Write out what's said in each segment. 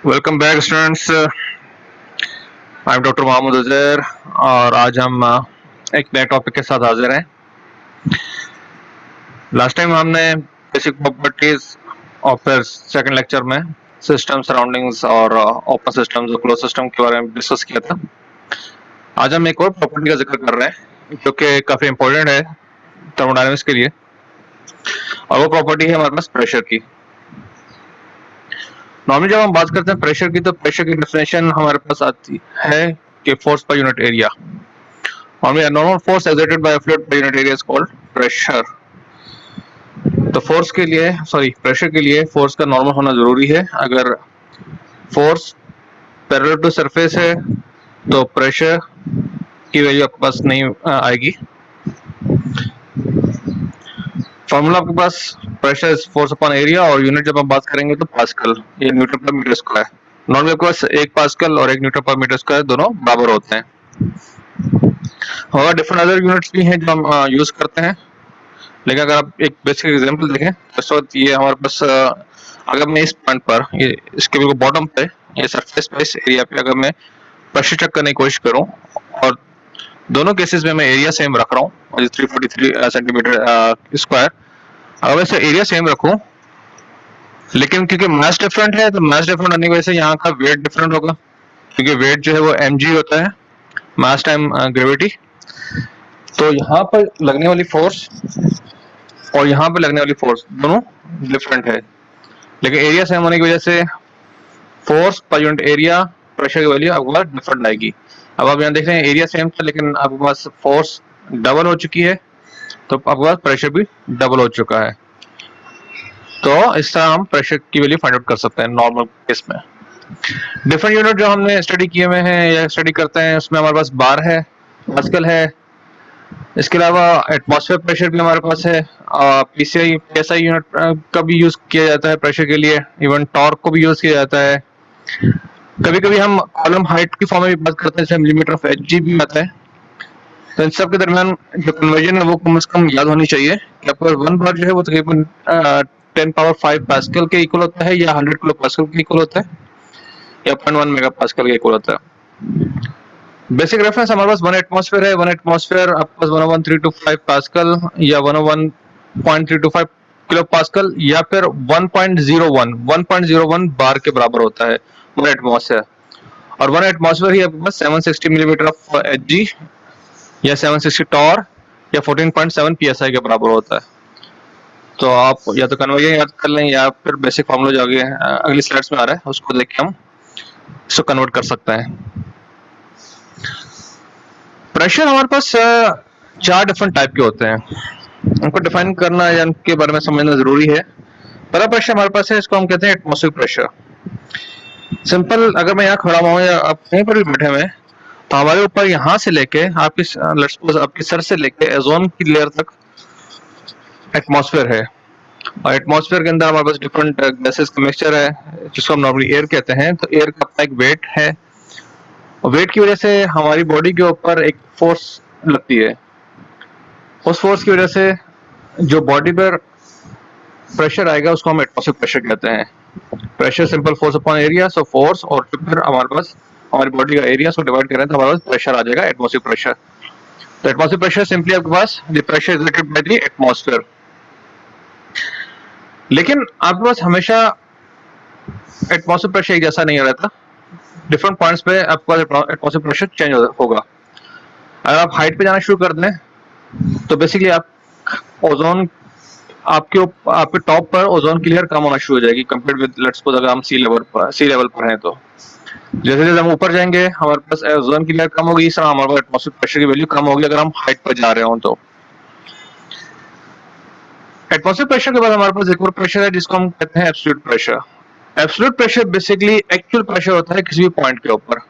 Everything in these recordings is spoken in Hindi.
Welcome back students. I am doctor Mohammad Uzair और आज हम एक नए टॉपिक के साथ हाजिर हैं। लास्ट टाइम हमने बेसिक प्रॉपर्टीज और फिर सेकंड लेक्चर में सिस्टम सराउंडिंग्स और ओपन सिस्टम्स और क्लोज सिस्टम के बारे में डिस्कस किया था। आज हम एक और प्रॉपर्टी का जिक्र कर रहे हैं जो कि काफी इंपॉर्टेंट है थर्मोडायनामिक्स के लिए, और वो प्रॉपर्टी है हमारे पास प्रेशर की। नॉर्मली जब हम बात करते हैं प्रेशर की, तो प्रेशर की डेफिनेशन हमारे पास आती है कि force per unit area. Normal force exerted by a fluid per unit area is called pressure. तो प्रेशर के लिए फोर्स का नॉर्मल होना जरूरी है। अगर फोर्स पैरेलल टू सरफेस है तो प्रेशर की वैल्यू आपके पास नहीं आएगी। फॉर्मूला आपके पास pressure is force upon area, और यूनिट जब हम बात करेंगे तो पास्कल या न्यूटन पर मीटर स्क्वायर। नॉर्मली आपके पास एक पास्कल और एक न्यूटन पर मीटर स्क्वायर दोनों बराबर होते हैं। और डिफरेंट अदर यूनिट्स भी हैं जो हम यूज करते हैं, लेकिन अगर आप एक बेसिक एग्जांपल देखें तो इस वक्त ये हमारे पास अगर मैं इस पॉइंट पर ये इसके बिल्कुल बॉटम पे ये सरफेस पे इस एरिया पे अगर मैं प्रेशर चेक करने की कोशिश करूं, और दोनों केसेस में मैं एरिया सेम रख रहा हूँ 343 सेंटीमीटर स्क्वायर। अगर वैसे एरिया सेम रखूं, लेकिन क्योंकि मास डिफरेंट है तो मास डिफरेंट होने की वजह से यहाँ का वेट डिफरेंट होगा, क्योंकि वेट जो है वो mg होता है, मास टाइम ग्रेविटी। तो यहाँ पर लगने वाली फोर्स और यहाँ पे लगने वाली फोर्स दोनों डिफरेंट है, लेकिन एरिया सेम होने की वजह से force per unit area pressure की वैल्यू आपके पास डिफरेंट आएगी। अब आप यहाँ देख रहे हैं एरिया सेम था, लेकिन आपके पास फोर्स डबल हो चुकी है, तो आपके पास प्रेशर भी डबल हो चुका है। तो इस तरह हम प्रेशर की वैल्यू फाइंड आउट कर सकते हैं नॉर्मल केस में। डिफरेंट यूनिट जो हमने स्टडी किए हुए हैं या स्टडी करते हैं, उसमें हमारे पास बार है, पास्कल है, इसके अलावा एटमॉस्फेयर प्रेशर भी हमारे पास है। पीसीआई पीएसआई यूनिट का भी यूज किया जाता है प्रेशर के लिए, इवन टॉर्क को भी यूज किया जाता है। कभी कभी हम कॉलम हाइट की फॉर्म में भी बात करते हैं, मिलीमीटर ऑफ एचजी भी आता है। तो इन सब के दरमियान जो कन्वर्जन है वो कम से कम याद होनी चाहिए कि आपका वन बार जो है वो तकरीबन 10 पावर 5 पास्कल के इक्वल होता है, या 100 किलो पास्कल के इक्वल होता है, या 0.1 मेगा पास्कल के इक्वल होता है। बेसिक रेफरेंस हमारे पास 1 एटमॉस्फेयर है। 1 एटमॉस्फेयर आपके पास 101.325 पास्कल या 101.325 किलो पास्कल या फिर 1.01 बार के बराबर होता है 1 एटमॉस्फेयर। और 1 एटमॉस्फेयर ही आपके पास 760 मिलीमीटर ऑफ एचजी या 760 टॉर या 14.7 पीएसआई के बराबर होता है। तो आप या तो कन्वर्जन याद कर लें या फिर बेसिक फार्मूला जो आगे अगली स्लाइड्स में आ रहा है उसको देख के हम इसको कन्वर्ट कर सकते हैं। प्रेशर हमारे पास 4 डिफरेंट टाइप के होते हैं, उनको डिफाइन करना या उनके बारे में समझना जरूरी है। पहला प्रेशर हमारे पास है, इसको हम कहते हैं एटमॉस्फेरिक प्रेशर। सिंपल, अगर मैं यहाँ खड़ा हुआ या आप कहीं पर भी बैठे हुए, तो हमारे ऊपर यहाँ से लेके आपकी लेट्स सपोज आपके सर से लेके ओजोन की लेयर तक एटमॉस्फेयर है। और एटमॉस्फेयर के अंदर हमारे पास डिफरेंट गैसेस का मिक्सचर है जिसको हम नॉर्मली एयर कहते हैं। तो एयर का अपना एक वेट है, और वेट की वजह से हमारी बॉडी के ऊपर एक फोर्स लगती है। उस फोर्स की वजह से जो बॉडी पर प्रेशर आएगा उसको हम एटमॉस्फेरिक प्रेशर कहते हैं। Pressure simple force upon area, so force और फिर हमारे पास हमारी बॉडी का एरिया को डिवाइड करें तो हमारे पास प्रेशर आ जाएगा एटमॉस्फेरिक प्रेशर। तो एटमॉस्फेरिक प्रेशर सिंपली आपके पास the pressure exerted by the atmosphere. लेकिन आपके पास हमेशा एटमॉस्फेरिक प्रेशर एक जैसा नहीं रहता, डिफरेंट पॉइंट्स पे आपका एटमॉस्फेरिक प्रेशर चेंज होगा। अगर आप हाइट पे जाना शुरू कर दें तो बेसिकली आप ओजोन आपके टॉप पर ओजोन की लेयर कम होना शुरू हो जाएगी कंपेयर विद लेट्स सपोज अगर हम सी लेवल पर हैं। तो जैसे जैसे हम ऊपर जाएंगे हमारे पास ओजोन की लेयर कम होगी, इस तरह हमारे पास एटमॉस्फेरिक प्रेशर की वैल्यू कम होगी अगर हम हाइट पर जा रहे हो। तो एटमॉस्फेरिक प्रेशर के बाद हमारे पास एक और प्रेशर है जिसको हम कहते हैं absolute pressure. Absolute pressure basically actual pressure होता है किसी भी पॉइंट के ऊपर।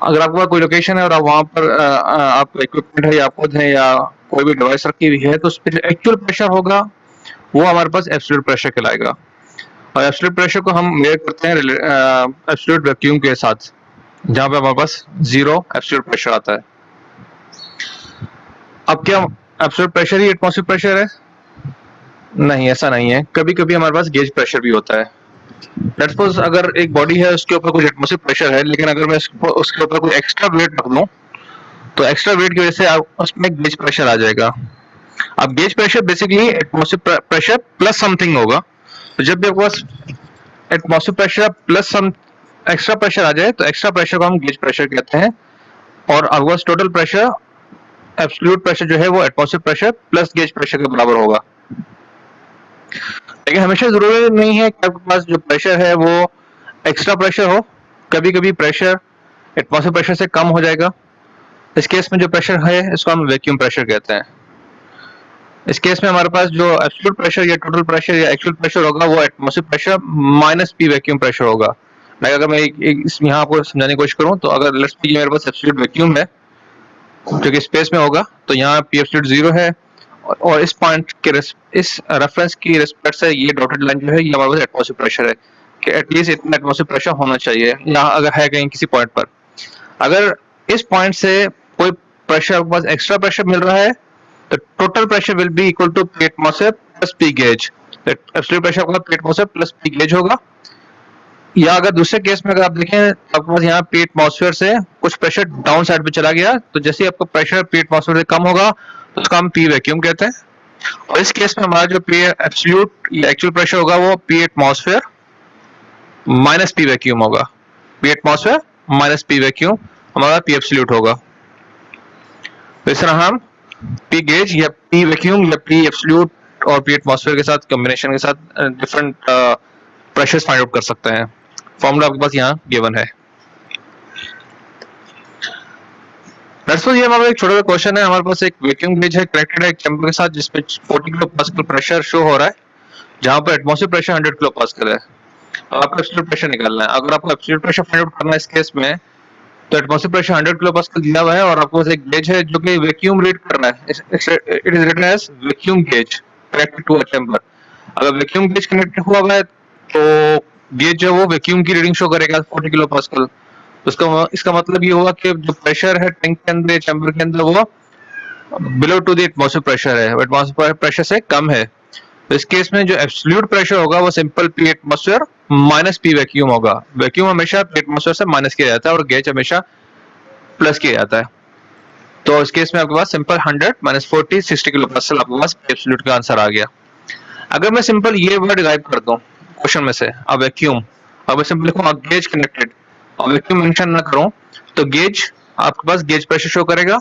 अगर आपके पास कोई लोकेशन है और आप वहां पर आप इक्विपमेंट है या खुद है या कोई भी डिवाइस रखी हुई है, तो उस पर एक्चुअल प्रेशर होगा वो हमारे पास एब्सोल्यूट प्रेशर कहलाएगा। और एब्सोल्यूट प्रेशर को हम मेजर करते हैं एब्सोल्यूट वैक्यूम के साथ, जहां पे हमारे पास जीरो एब्सोल्यूट प्रेशर आता है। अब क्या एब्सोल्यूट प्रेशर ही एटमॉस्फेरिक प्रेशर है? नहीं, ऐसा नहीं है। कभी कभी हमारे पास गेज प्रेशर भी होता है। लेट्स सपोज अगर एक बॉडी है उसके ऊपर कुछ एटमॉस्फेरिक प्रेशर है, लेकिन अगर मैं उसके ऊपर कोई एक्स्ट्रा वेट रख दूं तो एक्स्ट्रा वेट की वजह से उसमें गेज प्रेशर आ जाएगा। अब gauge pressure basically atmospheric pressure plus something होगा। तो जब भी आपके पास atmospheric pressure plus some extra pressure आ जाए तो एक्स्ट्रा प्रेशर को हम गेज प्रेशर कहते हैं। और आपके पास टोटल प्रेशर एब्सोल्यूट प्रेशर जो है वो atmospheric pressure plus gauge pressure के बराबर होगा। लेकिन हमेशा जरूरी नहीं है कि आपके पास जो प्रेशर है वो एक्स्ट्रा प्रेशर हो। कभी कभी प्रेशर एटमॉस्फेरिक प्रेशर से कम हो जाएगा। इस केस में जो प्रेशर है इसको हम वैक्यूम प्रेशर कहते हैं। इस केस में हमारे पास जो एब्सोल्यूट प्रेशर या टोटल प्रेशर या एक्चुअल प्रेशर होगा वो atmospheric pressure minus P vacuum pressure होगा। लाइक अगर मैं यहाँ आपको समझाने की कोशिश करूँ तो अगर लेट्स से मेरे पास एब्सोल्यूट वैक्यूम है जो कि स्पेस में होगा, तो यहाँ पी एब्सोल्यूट 0 है और इस पॉइंट के इस रेफरेंस की रिस्पेक्ट से ये डॉटेड लाइन जो है ये हमारे पास एटमॉस्फेरिक प्रेशर है कि एटलीस्ट इतना एटमॉस्फेरिक प्रेशर होना चाहिए यहाँ अगर है कहीं किसी पॉइंट पर। अगर इस पॉइंट से कोई प्रेशर आपके पास एक्स्ट्रा प्रेशर मिल रहा है तो total pressure will be equal to P atmosphere plus P gauge. Absolute pressure आपका P atmosphere plus P gauge होगा। या अगर दूसरे केस में अगर आप देखें आपके पास यहाँ पी एटमॉस्फेयर से कुछ प्रेशर डाउन साइड पे चला गया, तो जैसे ही आपका प्रेशर पी एटमॉस्फेयर से कम होगा तो उसका हम पी वैक्यूम कहते हैं। और इस केस में हमारा जो पी एब्सोल्यूट या एक्चुअल प्रेशर होगा वो P atmosphere minus P vacuum होगा। P atmosphere minus P vacuum हमारा पी एब्सोल्यूट होगा। तो इस तरह हम पी गेज या पी वैक्यूम या पी एब्सोल्यूट और पी एटमॉस्फेयर के साथ कॉम्बिनेशन के साथ डिफरेंट प्रेशर्स फाइंड आउट कर सकते हैं। फॉर्मूला आपके पास यहाँ गिवन है। ये हमारा एक छोटा सा क्वेश्चन है। हमारे पास एक वैक्यूम गेज है कनेक्टेड है एक चैम्बर के साथ जिसपे 40 किलो पास्कल प्रेशर शो हो रहा है, जहां पर एटमॉस्फेरिक प्रेशर 100 किलो पास्कल है। आपको एब्सोल्यूट प्रेशर निकालना है। अगर आपको एब्सोल्यूट प्रेशर फाइंड आउट करना है इस केस में तो एटमॉस्फेरिक प्रेशर 100 किलो पास्कल दिया हुआ है और आपको पास एक गेज है जो कि वैक्यूम रीड कर रहा है। It is written as vacuum gauge connected to a chamber. अगर वैक्यूम गेज कनेक्टेड हुआ है तो गेज जो वो वैक्यूम की रीडिंग शो करेगा 40 किलो पास्कल। इसका मतलब ये हुआ कि जो प्रेशर है टैंक के अंदर चैम्बर के अंदर वो below to the atmospheric pressure है, एटमॉस्फेरिक प्रेशर से कम है। तो इस केस में जो एब्सोल्यूट प्रेशर होगा वो simple P atmosphere minus P vacuum होगा। वैक्यूम हमेशा पी एटमॉस्फेयर से माइनस किया जाता है और गेज हमेशा प्लस किया जाता है। तो इस केस में आपके पास सिंपल 100 माइनस 40 60 किलो पास्कल आपके पास एब्सोल्यूट का आंसर आ गया। अगर मैं सिंपल ये वर्ड गायब कर दूं क्वेश्चन में से अब वैक्यूम, अब मैं सिंपल लिखूं गेज कनेक्टेड और वैक्यूम मेंशन ना करूं तो गेज आपके पास गेज प्रेशर शो करेगा।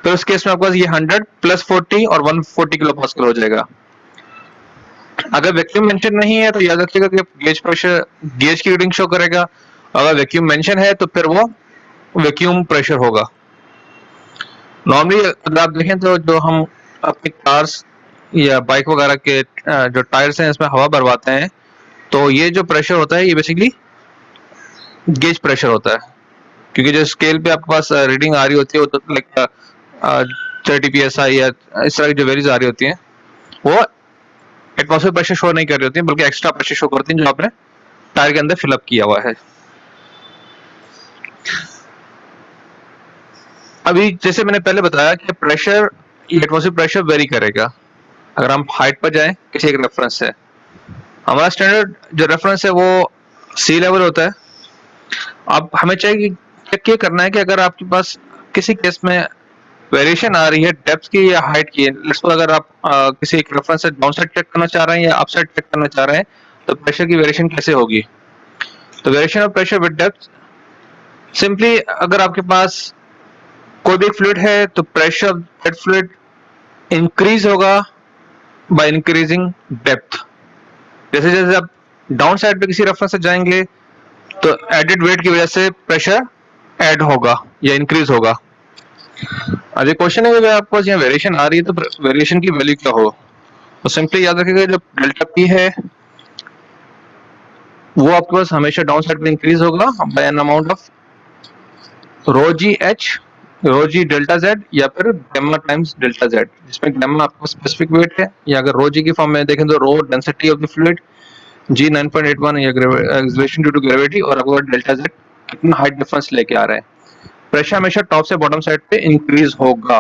तो उस केस में आपके पास ये 100 प्लस 40 और 140 किलो पास्कल हो जाएगा। अगर वैक्यूम मेंशन नहीं है तो याद रखिएगा कि गेज प्रेशर गेज की रीडिंग शो करेगा। अगर वैक्यूम मेंशन है तो फिर वो वैक्यूम प्रेशर होगा। नॉर्मली अगर आप देखें तो जो हम अपनी कार्स या बाइक वगैरह के जो टायर्स हैं इसमें हवा भरवाते हैं तो ये जो प्रेशर होता है ये बेसिकली गेज प्रेशर होता है, क्योंकि जो स्केल पे आपके पास रीडिंग आ रही होती है वो तो लाइक 30 psi या इस तरह की जो वेरीज आ रही होती हैं वो एटमॉस्फेरिक प्रेशर शो नहीं कर रही होती है बल्कि एक्स्ट्रा प्रेशर शो करती हैं जो आपने टायर के अंदर फिलअप किया हुआ है। अभी जैसे मैंने पहले बताया कि प्रेशर एटमॉस्फेरिक प्रेशर वेरी करेगा। अगर हम हाइट पर जाएं किसी एक रेफरेंस से, हमारा स्टैंडर्ड जो रेफरेंस है वो सी लेवल होता है। अब हमें चाहिए कि क्या करना है कि अगर आपके पास किसी केस में वेरिएशन आ रही है डेप्थ की या हाइट की, अगर आप किसी एक रेफरेंस से डाउन साइड चेक करना चाह रहे हैं या अप साइड चेक करना चाह रहे हैं तो प्रेशर की वेरिएशन कैसे होगी। तो variation of pressure with depth simply अगर आपके पास कोई भी फ्लूइड है तो pressure of that fluid increase होगा बाय इंक्रीजिंग डेप्थ। जैसे जैसे आप डाउन साइड पे किसी रेफरेंस से जाएंगे तो एडेड वेट की वजह से प्रेशर ऐड होगा या इंक्रीज होगा। अब ये क्वेश्चन है कि अगर आपके पास यहाँ वेरिएशन आ रही है तो वेरिएशन की वैल्यू क्या हो। तो सिंपली याद रखिएगा जब डेल्टा पी है वो आपके पास हमेशा डाउन साइड पे इंक्रीज होगा by an amount of rho ji H, rho G delta Z या फिर गैमा टाइम्स डेल्टा जेड, जिसमें गैमा आपका स्पेसिफिक वेट है या अगर रो जी की फॉर्म में देखें तो rho density of the fluid, g 9.81 या एक्सेलरेशन ड्यू टू ग्रेविटी और आपका डेल्टा जेड कितना हाइट डिफरेंस लेके आ रहे हैं। प्रेशर हमेशा टॉप से बॉटम साइड पे इंक्रीज होगा।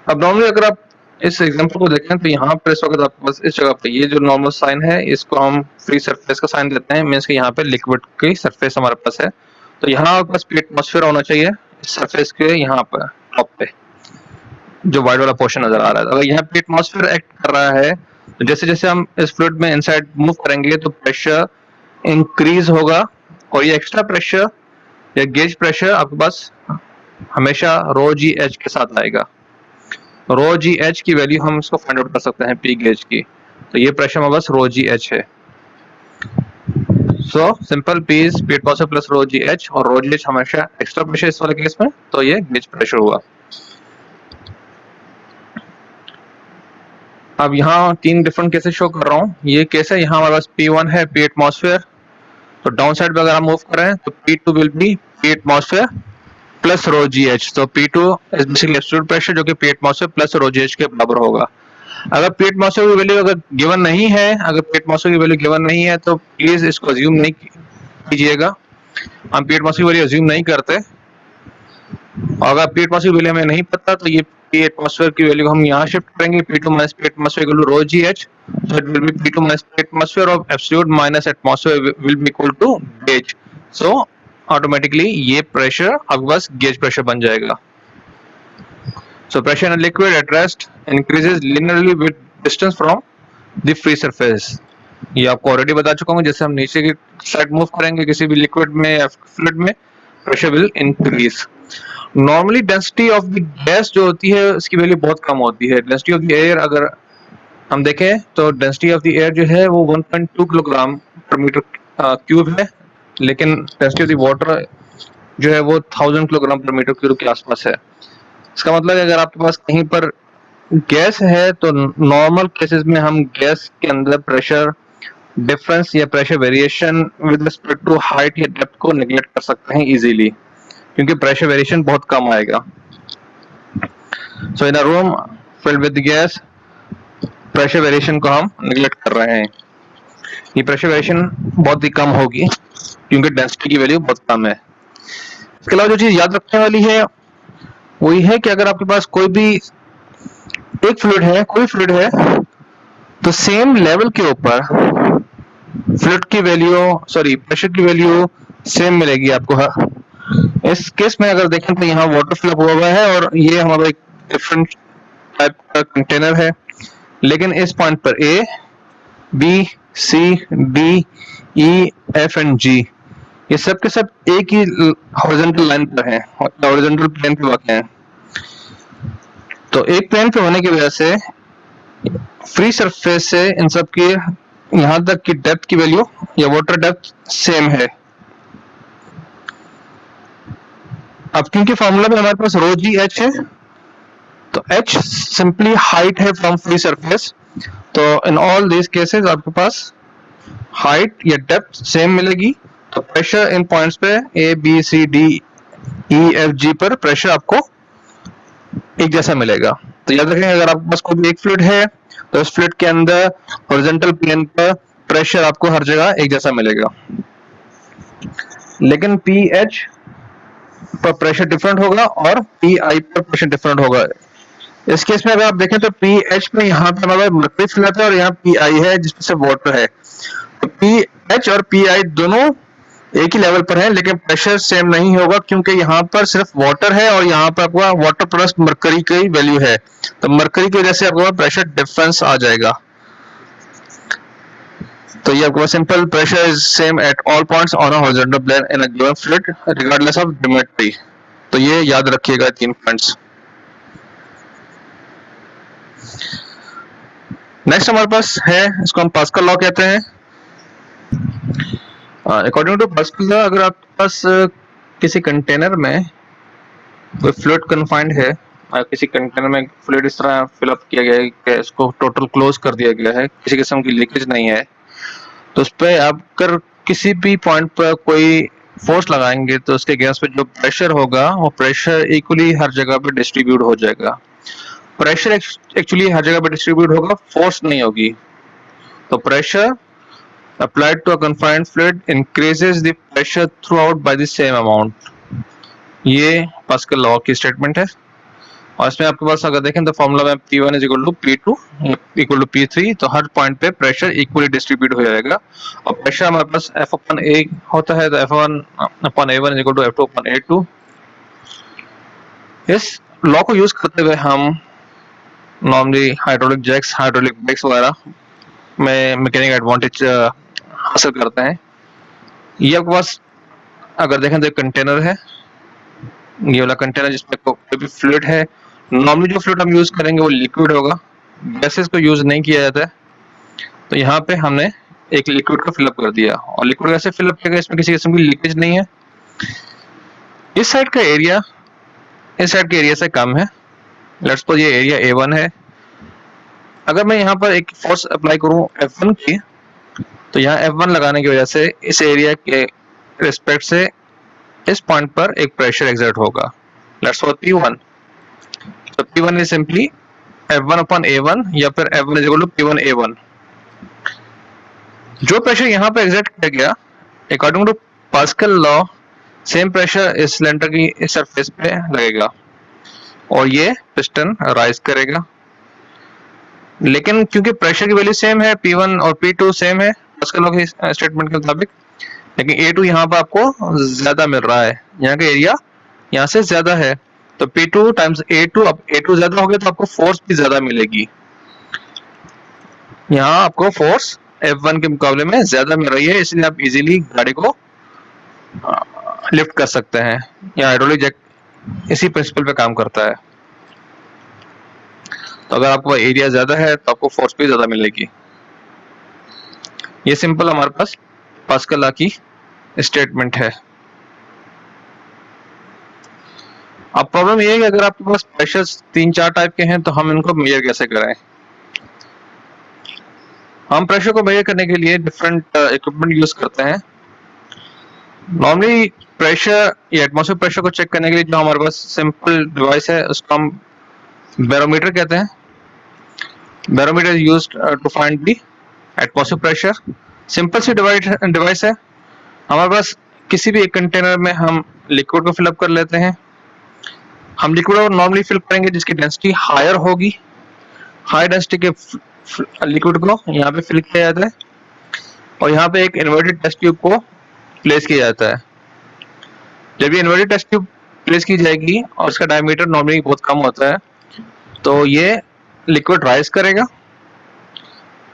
अब नॉर्मली अगर आप इस एग्जांपल को देखें तो यहाँ पर इस वक्त आपके पास इस जगह पे ये जो नॉर्मल साइन है इसको हम फ्री सरफेस का साइन देते हैं, मीन्स कि यहाँ पे लिक्विड की सरफेस हमारे पास है। तो यहाँ आपके पास एटमॉस्फेयर होना चाहिए सरफेस के यहाँ पर टॉप पे जो वाइट वाला पोर्शन नजर आ रहा है। अगर यहाँ पे एटमॉस्फेयर एक्ट कर रहा है तो जैसे जैसे हम इस फ्लूइड में इनसाइड मूव करेंगे तो प्रेशर इंक्रीज होगा, और ये एक्स्ट्रा प्रेशर या गेज प्रेशर आपके पास हमेशा रो जी एच के साथ आएगा। रो जी एच की वैल्यू हम इसको फाइंड आउट कर सकते हैं पी गेज की, तो ये प्रेशर हमारे पास रो जी एच है। So simple P is P atmosphere plus rho ji H, और रो जी एच हमेशा एक्स्ट्रा प्रेशर इस वाले केस में, तो ये गेज प्रेशर हुआ। अब यहाँ तीन डिफरेंट केसेस शो कर रहा हूँ। ये केस है, यहाँ हमारे पास P1 है पी एटमॉस्फेयर, तो डाउन साइड पे अगर हम मूव करें तो P2 will be P atmosphere plus rho ji H. तो P2 is basically absolute pressure जो कि पी एटमॉस्फेयर प्लस रो जी एच के बराबर होगा। अगर पी एटमॉस्फेयर की वैल्यू अगर गिवन नहीं है, अगर पी एटमॉस्फेयर की वैल्यू गिवन नहीं है तो प्लीज इसको अज्यूम नहीं कीजिएगा, हम पी एटमॉस्फेयर की वैल्यू अज्यूम नहीं करते। और अगर पी एटमॉस्फेयर की वैल्यू हमें नहीं पता तो ये पी एटमॉस्फेयर की वैल्यू हम यहाँ शिफ्ट करेंगे, P2 minus P atmosphere equal to rho ji H, so it will be P2 minus P atmosphere of absolute minus atmosphere will be equal to gauge. So automatically ये pressure आपके पास gauge pressure बन जाएगा। So pressure in a liquid at rest increases linearly with distance from the free surface. ये आपको ऑलरेडी बता चुका हूँ, जैसे हम नीचे की साइड मूव करेंगे किसी भी लिक्विड में या फ्लूइड में pressure will increase. Normally density of the gas जो होती है उसकी वैल्यू बहुत कम होती है। डेंसिटी ऑफ द एयर अगर हम देखें तो डेंसिटी ऑफ द एयर जो है वो 1.2 किलोग्राम पर मीटर क्यूब है, लेकिन डेंसिटी ऑफ द वाटर जो है वो 1000 किलोग्राम पर मीटर क्यूब के आसपास है। इसका मतलब है अगर आपके पास कहीं पर गैस है तो नॉर्मल केसेस में हम गैस के अंदर प्रेशर डिफरेंस या pressure variation with respect to height या डेप्थ को नेग्लेक्ट कर सकते हैं इजीली, क्योंकि प्रेशर वेरिएशन बहुत कम आएगा। So in a room filled with gas pressure variation को हम नेग्लेक्ट कर रहे हैं, ये प्रेशर वेरिएशन बहुत ही कम होगी क्योंकि डेंसिटी की वैल्यू बहुत कम है। इसके अलावा जो चीज याद रखने वाली है वो ये है कि अगर आपके पास कोई भी एक फ्लूइड है, कोई फ्लूइड है, तो सेम लेवल के ऊपर फ्लूइड की वैल्यू प्रेशर की वैल्यू सेम मिलेगी आपको। इस केस में अगर देखें तो यहाँ वाटर फिल हुआ हुआ है और ये हमारा एक डिफरेंट टाइप का कंटेनर है, लेकिन इस पॉइंट पर A B C D E F and G ये सब के सब एक ही हॉरिजॉन्टल लाइन पर हैं, हॉरिजॉन्टल प्लेन पे वाक़ हैं। तो एक प्लेन पे होने की वजह से फ्री सरफेस से इन सब की यहाँ तक की डेप्थ की वैल्यू या वाटर डेप्थ सेम है। अब क्योंकि फॉर्मूला में हमारे पास रो जी एच है, तो एच सिंपली हाइट है फ्रॉम फ्री सरफेस, तो इन ऑल दिस केसेस आपके पास हाइट या डेप्थ सेम मिलेगी। तो प्रेशर इन पॉइंट्स पे A B C D E F G पर प्रेशर आपको एक जैसा मिलेगा। तो याद रखें अगर आपके पास कोई भी एक फ्लूइड है तो उस फ्लूइड के अंदर हॉरिजॉन्टल प्लेन पर प्रेशर आपको हर जगह एक जैसा मिलेगा, लेकिन पी एच पर प्रेशर डिफरेंट होगा और पी आई पर प्रेशर डिफरेंट होगा। इस केस में अगर आप देखें तो पी एच में यहाँ पे हमारा मर्करी फिल आता है और यहाँ पी आई है जिसमें से वाटर है। तो पी एच और पी आई दोनों एक ही लेवल पर है, लेकिन प्रेशर सेम नहीं होगा क्योंकि यहाँ पर सिर्फ वाटर है और यहाँ पर आपका वाटर प्लस मर्करी की वैल्यू है, तो मर्करी की वजह से आपको प्रेशर डिफरेंस आ जाएगा। तो ये आपको simple pressure is same at all points on a horizontal plane in a given fluid regardless of geometry. तो ये याद रखिएगा तीन पॉइंट्स। नेक्स्ट हमारे पास है, इसको हम पास्कल लॉ कहते हैं। अकॉर्डिंग टू पास्कल लॉ अगर आपके पास किसी कंटेनर में कोई फ्लूइड कन्फाइंड है, किसी कंटेनर में फ्लूइड इस तरह फिलअप किया गया है कि इसको टोटल क्लोज कर दिया गया है, किसी किस्म की लीकेज नहीं है, तो उस पर आप अगर किसी भी पॉइंट पर कोई फोर्स लगाएंगे तो उसके गैस पे जो प्रेशर होगा वो प्रेशर इक्वली हर जगह पे डिस्ट्रीब्यूट हो जाएगा। प्रेशर एक्चुअली हर जगह पे डिस्ट्रीब्यूट होगा, फोर्स नहीं होगी। तो pressure applied to a confined fluid increases the pressure throughout by the same amount। ये पास्कल लॉ की स्टेटमेंट है। और इसमें आपके पास अगर देखें तो फॉर्मूला में P1 is equal to P2 equal to P3, तो हर पॉइंट पे प्रेशर इक्वली डिस्ट्रीब्यूट हो जाएगा। और प्रेशर हमारे पास F अपन A होता है, तो F1 upon A1 is equal to F2 upon A2। इस लॉ को यूज करते हुए हम normally hydraulic jacks, hydraulic brakes वगैरह में मैकेनिकल एडवांटेज हासिल करते हैं। ये आपके पास अगर देखें तो एक कंटेनर है, ये वाला कंटेनर जिसमें कोई भी फ्लूइड है। नॉर्मली जो फ्लूइड हम यूज करेंगे वो लिक्विड होगा, गैसेस को यूज नहीं किया जाता है। तो यहाँ पे हमने एक लिक्विड को फिलअप कर दिया, और लिक्विड कैसे फिलअप किया गया, इसमें किसी किस्म की लीकेज नहीं है। इस साइड का एरिया इस साइड के एरिया से कम है। लेट्स सपोज ये एरिया A1 है। अगर मैं यहाँ पर एक फोर्स अप्लाई करूँ F1 की, तो यहाँ F1 लगाने की वजह से इस एरिया के रिस्पेक्ट से इस पॉइंट पर एक प्रेशर एक्सर्ट होगा, लेट्स सपोज P1। तो P1 is simply F1 upon A1, या फिर F1 is equal to P1 A1। जो प्रेशर यहाँ पे एक्सर्ट किया गया, according to Pascal law, same pressure इस सिलेंडर की इस सरफेस पे लगेगा और ये पिस्टन राइज करेगा। लेकिन क्योंकि प्रेशर की वैल्यू सेम है, P1 और P2 सेम है पास्कल लॉ के स्टेटमेंट के मुताबिक, लेकिन A2 यहाँ पर आपको ज्यादा मिल रहा है, यहाँ का एरिया यहाँ से ज्यादा है। तो P2 टाइम्स A2, अब A2 ज्यादा हो गया तो आपको फोर्स भी ज्यादा मिलेगी। यहाँ आपको फोर्स F1 के मुकाबले में ज्यादा मिल रही है, इसलिए आप इजीली गाड़ी को लिफ्ट कर सकते हैं। यहाँ हाइड्रोलिक जैक इसी प्रिंसिपल पे काम करता है। तो अगर आपको एरिया ज्यादा है तो आपको फोर्स भी ज्यादा मिलेगी। ये सिंपल हमारे पास पास्कल लॉ की स्टेटमेंट है। अब प्रॉब्लम ये है कि अगर आपके पास प्रेशर्स 3-4 टाइप के हैं तो हम इनको मेजर कैसे करें। हम प्रेशर को मेजर करने के लिए डिफरेंट इक्विपमेंट यूज करते हैं। नॉर्मली प्रेशर या एटमॉस्फेयर प्रेशर को चेक करने के लिए जो हमारे पास सिंपल डिवाइस है उसको हम बैरोमीटर कहते हैं। Barometer used to find the atmosphere pressure. Simple सी डिवाइस है। हमारे पास किसी भी एक कंटेनर में हम लिक्विड को फिलअप कर लेते हैं। हम लिक्विड को नॉर्मली फिल करेंगे जिसकी डेंसिटी हायर होगी। हाई डेंसिटी के लिक्विड को यहाँ पे फिल किया जाता है और यहाँ पे एक इन्वर्टेड टेस्ट ट्यूब को प्लेस किया जाता है। जब ये इन्वर्टेड टेस्ट ट्यूब प्लेस की जाएगी और इसका डायमीटर नॉर्मली बहुत कम होता है, तो ये लिक्विड राइज करेगा।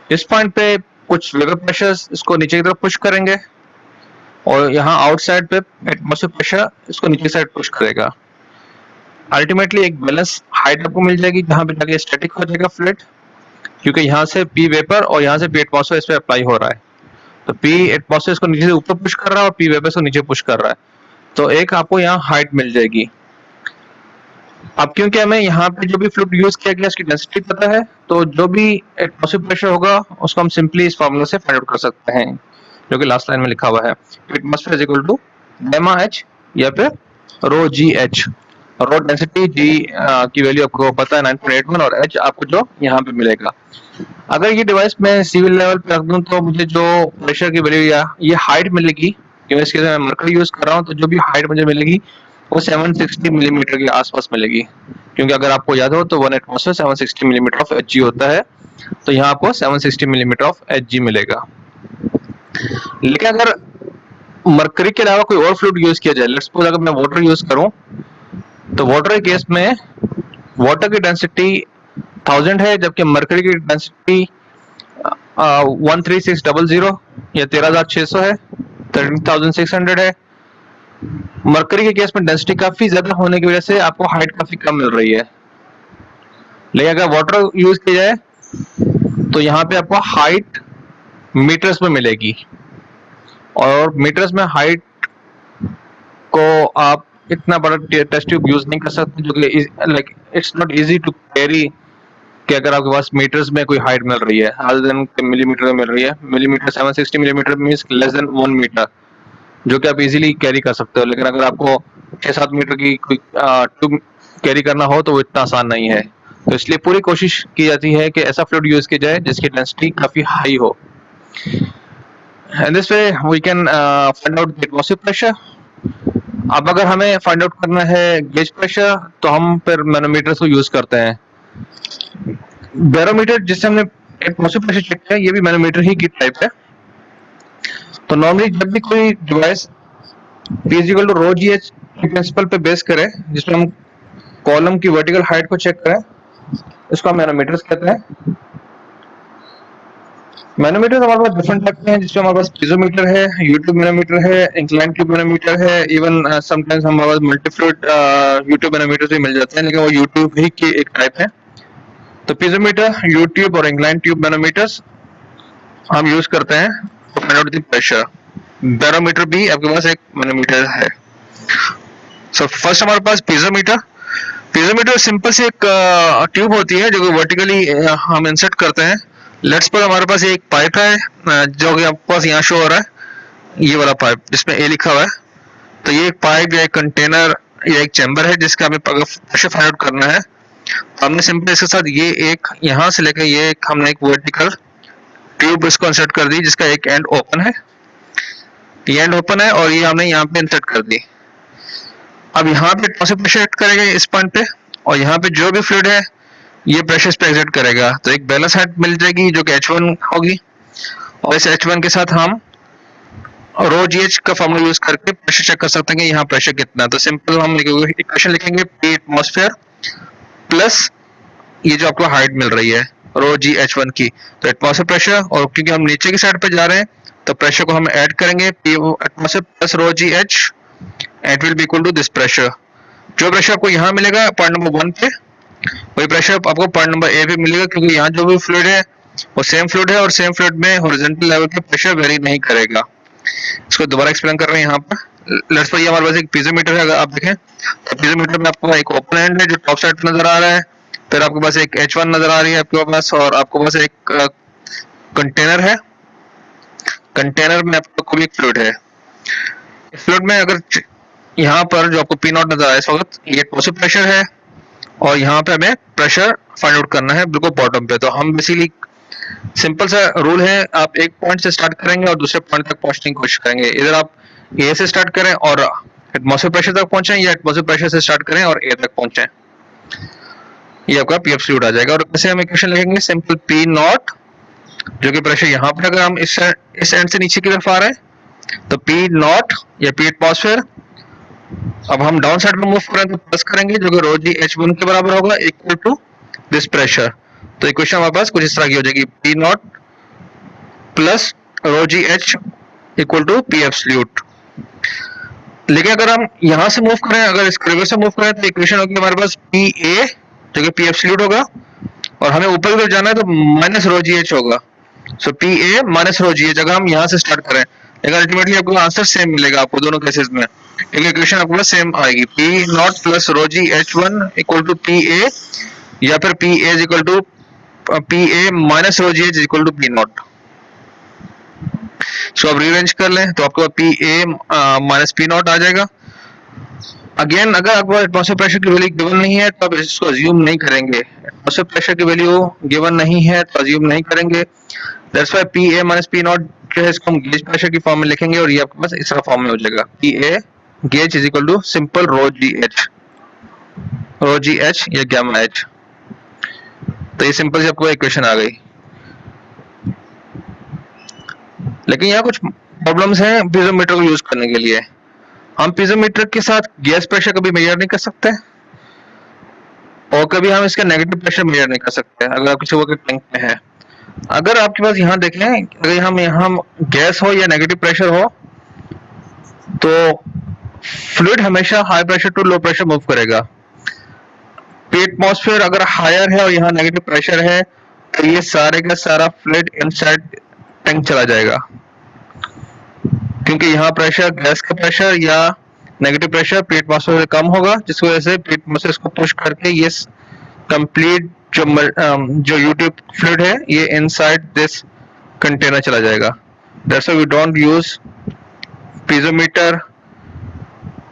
इस पॉइंट पे कुछ वेपर प्रेशर्स इसको नीचे की तरफ पुश करेंगे और यहाँ आउटसाइड पे एटमॉस्फेयर प्रेशर इसको नीचे साइड पुश करेगा। अल्टीमेटली एक बैलेंस हाइट आपको मिल जाएगी जहाँ पे जाके स्टैटिक हो जाएगा फ्लूइड, क्योंकि यहाँ से P वेपर और यहाँ से P एटमॉस्फेयर इस पे अप्लाई हो रहा है। तो P एटमॉस्फेयर इसको नीचे से ऊपर पुश कर रहा है और P वेपर इसको नीचे पुश कर रहा है, तो एक आपको यहाँ हाइट मिल जाएगी। अब क्योंकि हमें यहाँ पे जो भी फ्लूइड यूज किया गया उसकी डेंसिटी पता है, तो जो भी एटमॉस्फेयर प्रेशर होगा उसको हम सिंपली इस फार्मूला से फाइंड आउट कर सकते हैं, जो कि लास्ट लाइन में लिखा हुआ है। Atmosphere is equal to gamma H या फिर rho GH। Rho density G की वैल्यू आपको पता है 9.81 और H आपको जो यहाँ पे मिलेगा। अगर ये डिवाइस मैं सिविल लेवल पे रख दूं तो मुझे जो प्रेशर की वैल्यू या ये हाइट मिलेगी, क्योंकि इसके मैं मरकरी यूज कर रहा हूँ, तो जो भी हाइट मुझे मिलेगी वो 760 मिलीमीटर के आसपास मिलेगी। क्योंकि अगर आपको याद हो तो 1 एटमॉस्फेयर 760 मिलीमीटर ऑफ Hg होता है, तो यहाँ आपको 760 मिलीमीटर ऑफ Hg मिलेगा। लेकिन अगर मरकरी के अलावा कोई और फ्लूइड यूज किया जाए, लेट्स सपोज अगर मैं वाटर यूज करूं, तो वाटर के केस में वाटर की डेंसिटी 1000 है, जबकि मरकरी की डेंसिटी 13600 या 13600 है, 13600 है। मरकरी के केस में डेंसिटी काफी ज्यादा होने की वजह से आपको हाइट काफी कम मिल रही है। लेकिन अगर वाटर यूज किया जाए तो यहाँ पे आपको हाइट मीटर्स में मिलेगी, और मीटर्स में हाइट को आप इतना बड़ा टेस्ट ट्यूब यूज नहीं कर सकते, जो कि like it's not easy to carry, कि अगर आपके पास मीटर्स में कोई हाइट मिल रही है अदर देन मिलीमीटर में मिल रही है। Millimetre 760 millimetre means less than 1 metre, जो कि आप इजीली कैरी कर सकते हो। लेकिन अगर आपको 6-7 मीटर की कोई ट्यूब कैरी करना हो तो वो इतना आसान नहीं है। तो इसलिए पूरी कोशिश की जाती है कि ऐसा फ्लूइड यूज किया जाए जिसकी डेंसिटी काफी हाई हो। In this way we can find out the atmospheric pressure. अब अगर हमें फाइंड आउट करना है गेज प्रेशर तो हम फिर मैनोमीटर को यूज करते हैं। बैरोमीटर जिससे हमने एटमॉस्फेयर प्रेशर चेक किया, ये भी मैनोमीटर ही की टाइप है। तो नॉर्मली जब भी कोई device P equal to rho ji H के प्रिंसिपल पे बेस करे, जिसमें हम कॉलम की वर्टिकल हाइट को चेक करें, इसको हम मैनोमीटर्स कहते हैं। मैनोमीटर हमारे पास डिफरेंट टाइप के हैं, जिसमें हमारे पास पीजोमीटर है, यूट्यूब मैनोमीटर है, इंक्लाइन ट्यूब मैनोमीटर है, इवन समटाइम्स हमारे पास मल्टीफ्लूइड यूट्यूब मैनोमीटर भी मिल जाते हैं, लेकिन वो यूट्यूब ही की एक टाइप है। तो पीजोमीटर, यूट्यूब और इंक्लाइन ट्यूब मैनोमीटर्स हम यूज करते हैं to find out the pressure. Barometer भी आपके पास एक मैनोमीटर है। सो फर्स्ट हमारे पास पीजोमीटर। पीजोमीटर सिंपल सी एक ट्यूब होती है जो कि वर्टिकली हम इंसर्ट करते हैं। लेट्स पर हमारे पास एक पाइप है जो कि आपके पास यहाँ शो हो रहा है, ये वाला पाइप जिसमें ए लिखा हुआ है। तो ये एक पाइप या एक कंटेनर या एक चैम्बर है जिसका हमें प्रेशर फाइंड आउट करना है। तो हमने सिंपल इसके साथ ये एक यहाँ से लेकर ये एक हमने एक वर्टिकल ट्यूब इसको इंसर्ट कर दी, जिसका एक एंड ओपन है, ये एंड ओपन है और ये हमने यहाँ पे इंसर्ट कर दी। अब यहाँ पे प्रेशर एक्ट करेगा इस पॉइंट पे, और यहाँ पे जो भी फ्लूइड है ये प्रेशर इस पे एक्सर्ट करेगा। तो एक बैलेंस हाइट मिल जाएगी जो कि H1 होगी, और इस H1 के साथ हम रो जी एच का फॉर्मूला यूज करके प्रेशर चेक कर सकते हैं कि यहाँ प्रेशर कितना है। तो सिंपल हम इक्वेशन लिखेंगे P एटमॉस्फेयर प्लस ये जो आपको हाइट मिल रही है रो जी H1 की, तो एटमॉस्फेयर प्रेशर, और क्योंकि हम नीचे की साइड पे जा रहे हैं तो प्रेशर को हम ऐड करेंगे P atmosphere plus rho ji H, it will be equal to this pressure. जो प्रेशर आपको यहाँ मिलेगा पॉइंट नंबर 1 पे, वही प्रेशर आपको पॉइंट नंबर ए पे मिलेगा, क्योंकि यहाँ जो भी फ्लूइड है वो सेम फ्लूइड है और सेम फ्लूइड में हॉरिजॉन्टल लेवल पे प्रेशर वेरी नहीं करेगा। इसको दोबारा एक्सप्लेन कर रहे हैं यहाँ पर। लेट्स सपोज ये हमारे पास एक पीजोमीटर है, अगर आप देखें तो पीजोमीटर में आपको एक ओपन एंड है जो टॉप साइड नजर आ रहा है, फिर आपके पास एक H1 नजर आ रही है आपके पास, और आपके पास एक कंटेनर है, कंटेनर में आपको कोई एक फ्लूइड है। इस फ्लूइड में अगर यहाँ पर जो आपको P नॉट नजर आ रहा है इस वक्त, ये एटमॉस्फेयर प्रेशर है, और यहाँ पे हमें प्रेशर फाइंड आउट करना है बिल्कुल बॉटम पे। तो हम बेसिकली सिंपल सा रूल है, आप एक पॉइंट से स्टार्ट करेंगे और दूसरे पॉइंट तक पहुंचने की कोशिश करेंगे। इधर आप ए से स्टार्ट करें और एटमॉस्फेयर प्रेशर तक पहुंचे, या एटमॉस्फेयर प्रेशर से स्टार्ट करें और ए तक पहुंचे, ये आपका पी एब्सोल्यूट आ जाएगा। और कैसे हम इक्वेशन लिखेंगे, सिंपल पी नॉट जो कि प्रेशर यहाँ पर, अगर हम इस एंड से नीचे की तरफ आ रहे हैं तो पी नॉट या पी एटमॉस्फेयर, अब हम डाउन साइड में मूव करें तो प्लस करेंगे जो कि रो जी H1 के बराबर होगा इक्वल टू दिस प्रेशर। तो इक्वेशन हमारे पास कुछ इस तरह की हो जाएगी, P naught plus rho ji H equal to P absolute. लेकिन अगर हम यहाँ से मूव करें, अगर इस रिवर्स से मूव करें तो इक्वेशन होगी हमारे पास पी ए जो कि पी एब्सोल्यूट होगा, और हमें ऊपर की तरफ जाना है तो माइनस रो जी एच होगा। So P A minus rho ji h अगर हम यहाँ से स्टार्ट करें, लेकिन अल्टीमेटली आपको आंसर सेम मिलेगा आपको दोनों केसेस में, क्योंकि इक्वेशन आपको पास सेम आएगी, P naught plus rho g H1 equal to P A, या फिर P A equal to P A minus rho ji H equal to P naught. So अब रीअरेंज कर लें तो आपको P A minus P naught आ जाएगा। अगेन अगर आपको एटमॉस्फेयर प्रेशर की वैल्यू गिवन नहीं है तो आप इसको अज्यूम नहीं करेंगे, एटमॉस्फेयर प्रेशर की वैल्यू गिवन नहीं है तो अज्यूम नहीं करेंगे। That's why P A minus P not जो है इसको हम गेज प्रेशर की फॉर्म में लिखेंगे, और ये आपके पास इस फॉर्म में हो जाएगा, P A gauge is equal to simple rho ji H या गामा एच। तो ये सिंपल सी आपको इक्वेशन आ गई। लेकिन यहाँ कुछ प्रॉब्लम्स हैं पीजोमीटर को यूज करने के लिए। हम पीजोमीटर के साथ गैस प्रेशर कभी मेजर नहीं कर सकते, और कभी हम इसका नेगेटिव प्रेशर मेजर नहीं कर सकते अगर आप किसी वक्त टैंक में है। अगर आपके पास यहाँ देखें, अगर हम यहाँ गैस हो या नेगेटिव प्रेशर हो तो फ्लूइड हमेशा high pressure to low pressure move करेगा। पी एटमॉस्फेयर अगर हायर है और यहाँ नेगेटिव प्रेशर है तो ये सारे का सारा फ्लूइड इनसाइड टैंक चला जाएगा, क्योंकि यहाँ प्रेशर गैस का प्रेशर या नेगेटिव प्रेशर पी एटमॉस्फेयर से कम होगा, जिस वजह से पी एटमॉस्फेयर इसको पुश करके ये कंप्लीट जो यूट्यूब फ्लूइड है ये इनसाइड दिस कंटेनर चला जाएगा। That's why we don't use piezometer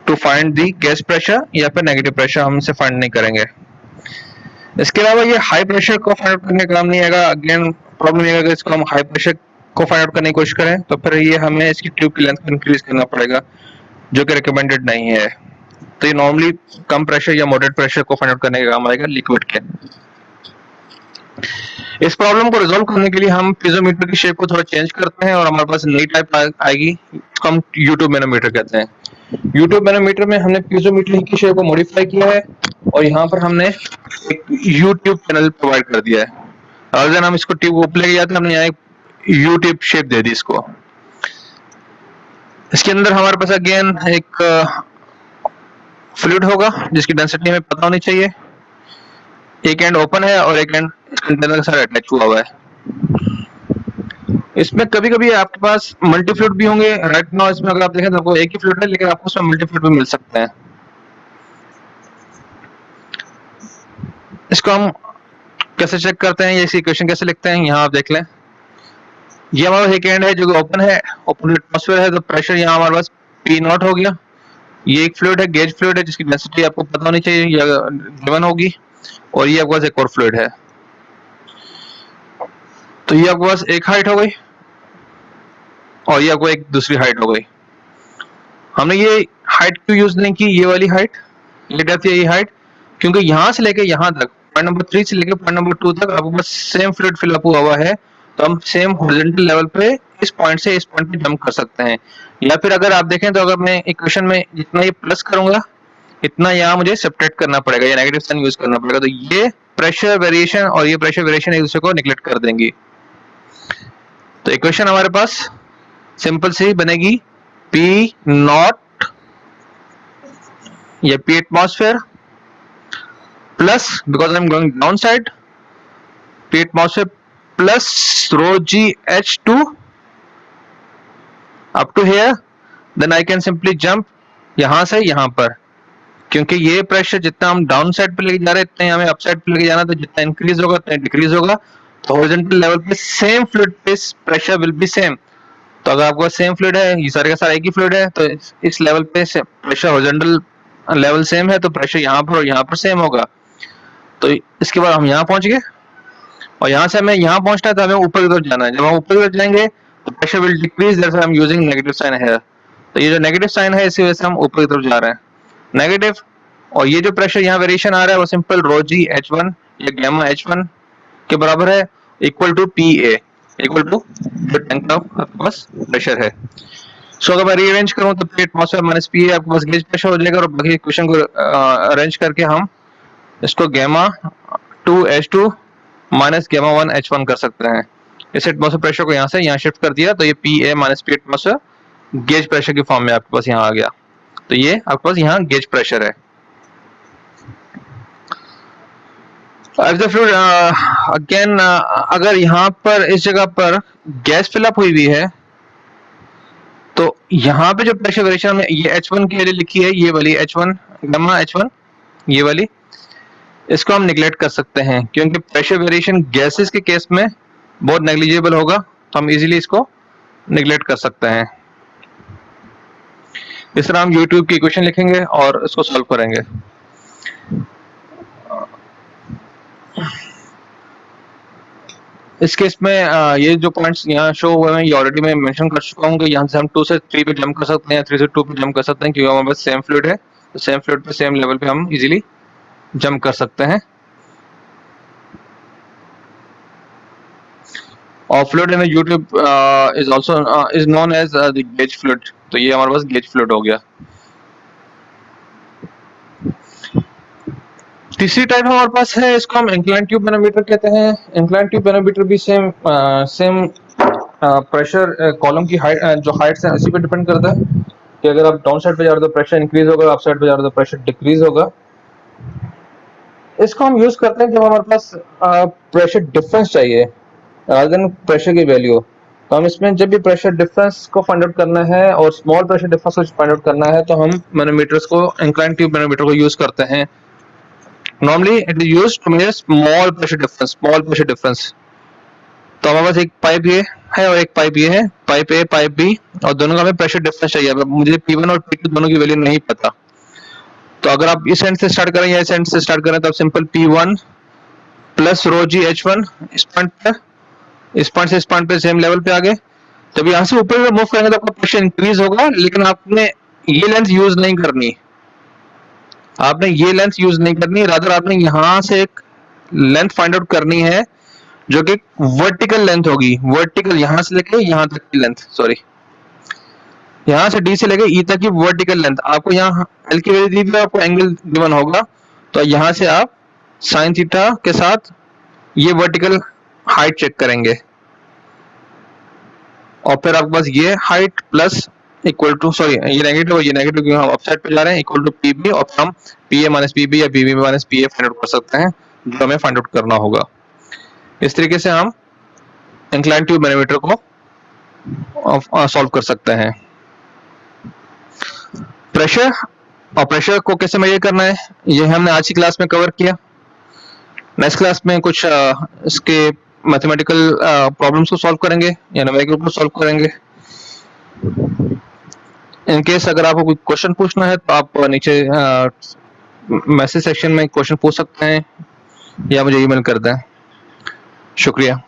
to find the gas pressure, या फिर नेगेटिव प्रेशर हम इसे फाइंड नहीं करेंगे। इसके अलावा ये हाई प्रेशर को फाइंड आउट करने का काम नहीं आएगा। अगेन प्रॉब्लम ये है इसको हम हाई प्रेशर को फाइंड आउट करने की कोशिश करें तो फिर ये हमें इसकी ट्यूब की लेंथ इंक्रीज करना पड़ेगा, जो कि रिकमेंडेड नहीं है। तो ये नॉर्मली कम प्रेशर या मॉडरेट प्रेशर को फाइंड आउट करने का काम आएगा लिक्विड के। इस प्रॉब्लम को रिजॉल्व करने के लिए हम पीजोमीटर की शेप को थोड़ा चेंज करते हैं और हमारे पास नई टाइप आएगी, इसको हम U-ट्यूब मैनोमीटर कहते हैं। U-ट्यूब मैनोमीटर में हमने पीजोमीटर की शेप को मॉडिफाई किया है और यहाँ पर हमने एक U-ट्यूब पैनल प्रोवाइड कर दिया है। अगर हम इसको ट्यूब ऊपर लेके जाते हैं, हमने यहाँ एक U-ट्यूब शेप दे दी इसको। इसके अंदर हमारे पास अगेन एक फ्लूइड होगा जिसकी डेंसिटी हमें पता होनी चाहिए। एक एंड ओपन है और एक एंड कंटेनर के साथ अटैच हुआ हुआ है। इसमें कभी कभी आपके पास मल्टी फ्लूइड भी होंगे। राइट नाउ इसमें अगर आप देखें तो आपको एक ही फ्लूइड है, लेकिन आपको उसमें मल्टी फ्लूइड भी मिल सकते हैं। इसको हम कैसे चेक करते हैं, ये इक्वेशन कैसे लिखते हैं, यहाँ आप देख लें। ये हमारे पास एक एंड है जो ओपन है, ओपन एटमॉस्फेयर है, तो प्रेशर यहाँ हमारे पास P0 हो गया। ये एक फ्लूइड है, गेज फ्लूइड है, जिसकी डेंसिटी आपको पता होनी चाहिए या गिवन होगी। और ये आपके पास एक और फ्लूइड है, तो ये आपके पास एक हाइट हो गई और ये आपको एक दूसरी हाइट हो गई। हमने ये हाइट क्यों यूज नहीं की, ये वाली हाइट, ये कहती है ये हाइट, क्योंकि यहाँ से लेके यहाँ तक, पॉइंट नंबर 3 से लेके पॉइंट नंबर 2 तक आपके पास सेम फ्लूइड फिलअप हुआ है, तो हम सेम हॉरिजॉन्टल लेवल पे इस पॉइंट से इस पॉइंट पे जंप कर सकते हैं। या फिर अगर आप देखें तो अगर मैं इक्वेशन में जितना ये प्लस करूंगा इतना यहाँ मुझे सेपरेट करना पड़ेगा या नेगेटिव साइन यूज करना पड़ेगा, तो ये प्रेशर वेरिएशन और ये प्रेशर वेरिएशन एक दूसरे को निगलेक्ट कर देंगी। तो इक्वेशन हमारे पास सिंपल सी बनेगी, P0 या P atmosphere plus, because I am going down side, P atmosphere plus rho G H2 up to here, then I can simply jump यहां से यहां पर, क्योंकि ये प्रेशर जितना हम डाउन साइड पे लेके जा रहे हैं इतना हमें अप साइड पे लेके जाना, तो जितना इंक्रीज होगा उतना डिक्रीज होगा। तो हॉरिजॉन्टल लेवल पे सेम फ्लूइड पे प्रेशर विल बी सेम। तो अगर आपका सेम फ्लूइड है, ये सारे का सारा एक ही फ्लूइड है, तो इस लेवल पे प्रेशर हॉरिजॉन्टल लेवल सेम है, तो प्रेशर यहाँ पर और यहाँ पर सेम होगा। तो इसके बाद हम यहाँ पहुंच गए और यहाँ से हमें यहाँ पहुंचना है, तो हमें ऊपर की तरफ जाना है। जब हम ऊपर की तरफ जाएंगे तो pressure will decrease, that's why I am using negative sign है। तो ये जो नेगेटिव साइन है इसी वजह से हम ऊपर की तरफ जा रहे हैं, नेगेटिव। और ये जो प्रेशर यहाँ वेरिएशन आ रहा है वो सिंपल रो G H1 या गामा H1 के बराबर है, equal to PA, equal to जो टैंक का आपके पास प्रेशर है। सो अगर मैं रीअरेंज करूं तो P एटमॉस्फेयर माइनस PA आपके पास गेज प्रेशर हो जाएगा, और बाकी इक्वेशन को अरेंज करके हम इसको gamma 2 H2 minus gamma 1 H1 कर सकते हैं। इस एटमॉस्फेयर प्रेशर को यहाँ से यहाँ शिफ्ट कर दिया, तो ये PA minus P atmosphere gauge pressure की फॉर्म में आपके पास यहाँ आ गया। तो ये आपके पास यहाँ गेज प्रेशर है। अगेन अगर यहाँ पर इस जगह पर गैस फिलअप हुई है, तो यहाँ पे जो प्रेशर वेरिएशन में ये H1 की वैल्यू लिखी है, ये वाली H1 गामा H1, ये वाली, इसको हम निगलेक्ट कर सकते हैं, क्योंकि प्रेशर वेरिएशन गैसेस के केस में बहुत नेग्लिजिबल होगा, तो हम इजीली इसको निगलेक्ट कर सकते हैं। इस तरह हम यूट्यूब की इक्वेशन लिखेंगे और इसको सॉल्व करेंगे। इस केस में ये जो पॉइंट्स यहाँ शो हुए हैं ये ऑलरेडी मैं मेंशन कर चुका हूँ कि यहाँ से हम 2 से 3 पे जंप कर सकते हैं, 3 से 2 पे जंप कर सकते हैं, क्योंकि हमारे पास सेम फ्लूइड है, तो सेम फ्लूइड पे सेम लेवल पे हम इजीली जंप कर सकते हैं। और fluid in U tube is also is known as the gauge fluid, तो ये हमारे पास गेज फ्लूइड हो गया। तीसरी टाइप हमारे पास है, इसको हम इंक्लाइन ट्यूब मैनोमीटर कहते हैं। इंक्लाइन ट्यूब मैनोमीटर भी सेम प्रेशर कॉलम की हाइट, जो हाइट्स है इसी पे डिपेंड करता है कि अगर आप डाउन साइड पे जा रहे हो तो प्रेशर इंक्रीज होगा, अप साइड पे जा रहे हो तो प्रेशर डिक्रीज होगा। इसको हम यूज करते हैं जब हमारे पास प्रेशर डिफरेंस चाहिए rather than प्रेशर की वैल्यू। तो हम इसमें जब भी प्रेशर डिफरेंस को फाइंड आउट करना है और स्मॉल प्रेशर डिफरेंस को फाइंड आउट करना है, तो हम मैनोमीटर्स को, इंक्लाइन ट्यूब मैनोमीटर को यूज करते हैं। Normally it is used to measure small pressure difference, small pressure difference। तो हमारे पास एक पाइप ये है और एक पाइप ये है, पाइप ए पाइप बी, और दोनों का हमें प्रेशर डिफरेंस चाहिए। अब मुझे P1 और P2 दोनों की वैल्यू नहीं पता, तो अगर आप इस एंड से स्टार्ट करें या इस एंड से स्टार्ट करें तो आप simple P1 plus rho G H1 इस पॉइंट पे, इस पॉइंट से इस पॉइंट पे सेम लेवल पे आ गए। जब यहाँ से ऊपर मूव करेंगे तो आपका प्रेशर इंक्रीज होगा, लेकिन आपने ये लेंथ यूज नहीं करनी, आपने ये लेंथ यूज नहीं करनी, रादर आपने यहां से एक लेंथ फाइंड आउट करनी है जो कि वर्टिकल लेंथ होगी, वर्टिकल यहां से लेके यहां तक की लेंथ, सॉरी यहां से डी से लेके ई तक की वर्टिकल लेंथ। आपको यहाँ एल की वैल्यू दी हुई है, आपको एंगल गिवन होगा, तो यहां से आप साइन थीटा के साथ ये वर्टिकल हाइट चेक करेंगे और फिर आपके पास ये height plus equal to, sorry ये नेगेटिव और ये नेगेटिव क्योंकि हम अपसाइड पे जा रहे हैं, इक्वल टू पी बी, और हम P A minus P B या P B minus P A find out कर सकते हैं, जो हमें फाइंड आउट करना होगा। इस तरीके से हम इंक्लाइन ट्यूब मैनोमीटर को सॉल्व कर सकते हैं। प्रेशर और प्रेशर को कैसे मेजर करना है ये हमने आज की क्लास में कवर किया। नेक्स्ट क्लास में कुछ इसके मैथमेटिकल प्रॉब्लम्स को सॉल्व करेंगे या न्यूमेरिकल को सॉल्व करेंगे। इन केस अगर आपको कोई क्वेश्चन पूछना है तो आप नीचे मैसेज सेक्शन में क्वेश्चन पूछ सकते हैं या मुझे ईमेल कर दें। शुक्रिया।